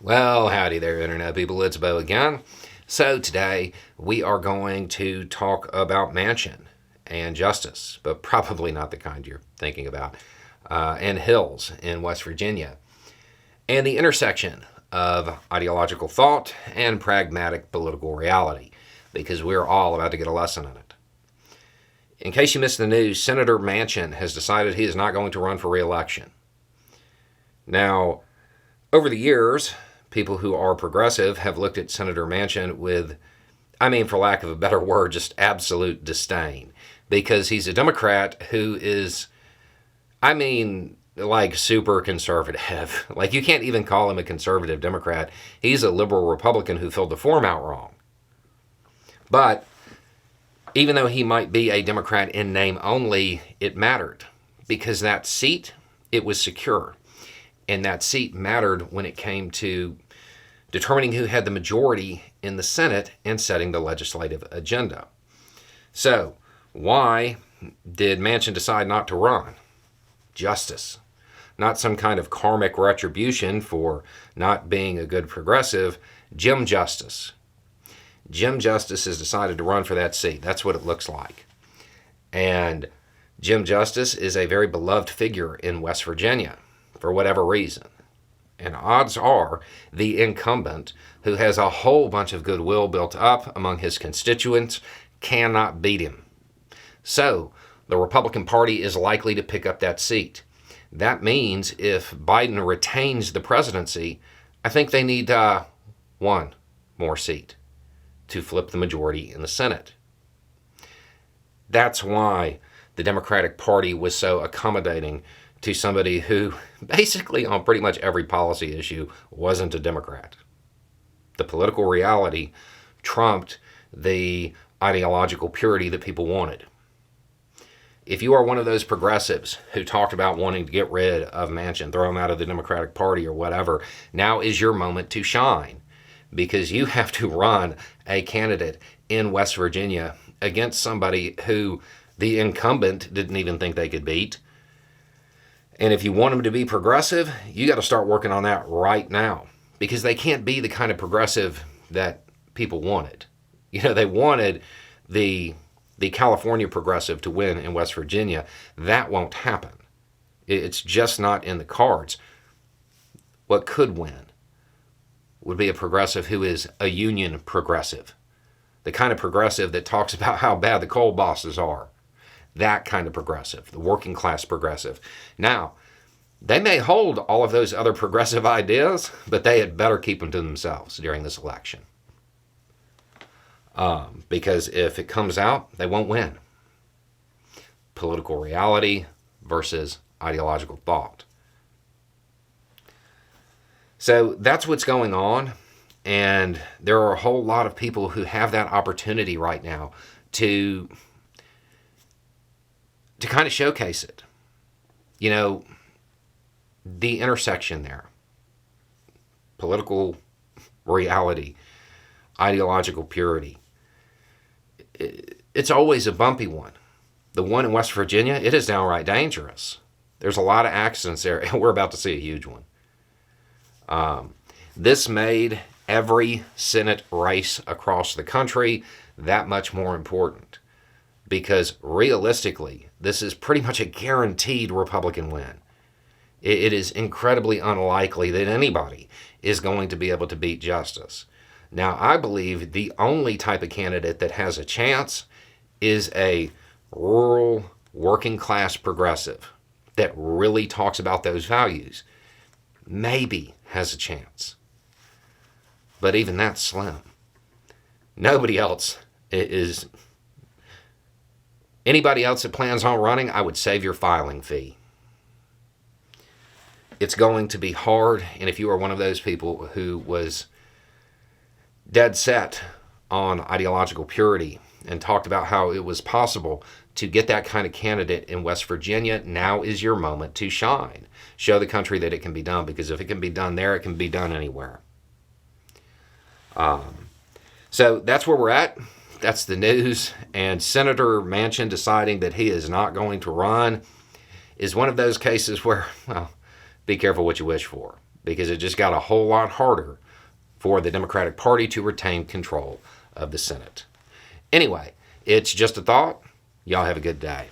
Well, howdy there, Internet people. It's Bo again. So, today we are going to talk about Manchin and justice, but probably not the kind you're thinking about, and Hills in West Virginia, and the intersection of ideological thought and pragmatic political reality, because we're all about to get a lesson in it. In case you missed the news, Senator Manchin has decided he is not going to run for re-election. Now, over the years, people who are progressive have looked at Senator Manchin with, for lack of a better word, just absolute disdain. Because he's a Democrat who is, like super conservative. Like, you can't even call him a conservative Democrat. He's a liberal Republican who filled the form out wrong. But even though he might be a Democrat in name only, it mattered. Because that seat, it was secure. And that seat mattered when it came to determining who had the majority in the Senate and setting the legislative agenda. So, why did Manchin decide not to run? Justice. Not some kind of karmic retribution for not being a good progressive. Jim Justice. Jim Justice has decided to run for that seat. That's what it looks like. And Jim Justice is a very beloved figure in West Virginia, for whatever reason. And odds are the incumbent, who has a whole bunch of goodwill built up among his constituents, cannot beat him. So, the Republican Party is likely to pick up that seat. That means if Biden retains the presidency, I think they need one more seat to flip the majority in the Senate. That's why the Democratic Party was so accommodating to somebody who basically on pretty much every policy issue wasn't a Democrat. The political reality trumped the ideological purity that people wanted. If you are one of those progressives who talked about wanting to get rid of Manchin, throw him out of the Democratic Party or whatever, now is your moment to shine, because you have to run a candidate in West Virginia against somebody who the incumbent didn't even think they could beat. And if you want them to be progressive, you got to start working on that right now, because they can't be the kind of progressive that people wanted. They wanted the California progressive to win in West Virginia. That won't happen. It's just not in the cards. What could win would be a progressive who is a union progressive, the kind of progressive that talks about how bad the coal bosses are. That kind of progressive, the working class progressive. Now, they may hold all of those other progressive ideas, but they had better keep them to themselves during this election. Because if it comes out, they won't win. Political reality versus ideological thought. So that's what's going on, and there are a whole lot of people who have that opportunity right now to kind of showcase it. The intersection there. Political reality, ideological purity. It's always a bumpy one. The one in West Virginia, it is downright dangerous. There's a lot of accidents there, and we're about to see a huge one. This made every Senate race across the country that much more important. Because realistically, this is pretty much a guaranteed Republican win. It is incredibly unlikely that anybody is going to be able to beat Justice. Now, I believe the only type of candidate that has a chance is a rural, working class progressive that really talks about those values. Maybe has a chance. But even that's slim. Nobody else is... Anybody else that plans on running, I would save your filing fee. It's going to be hard, and if you are one of those people who was dead set on ideological purity and talked about how it was possible to get that kind of candidate in West Virginia, now is your moment to shine. Show the country that it can be done, because if it can be done there, it can be done anywhere. So that's where we're at. That's the news. And Senator Manchin deciding that he is not going to run is one of those cases where, well, be careful what you wish for. because it just got a whole lot harder for the Democratic Party to retain control of the Senate. Anyway, it's just a thought. Y'all have a good day.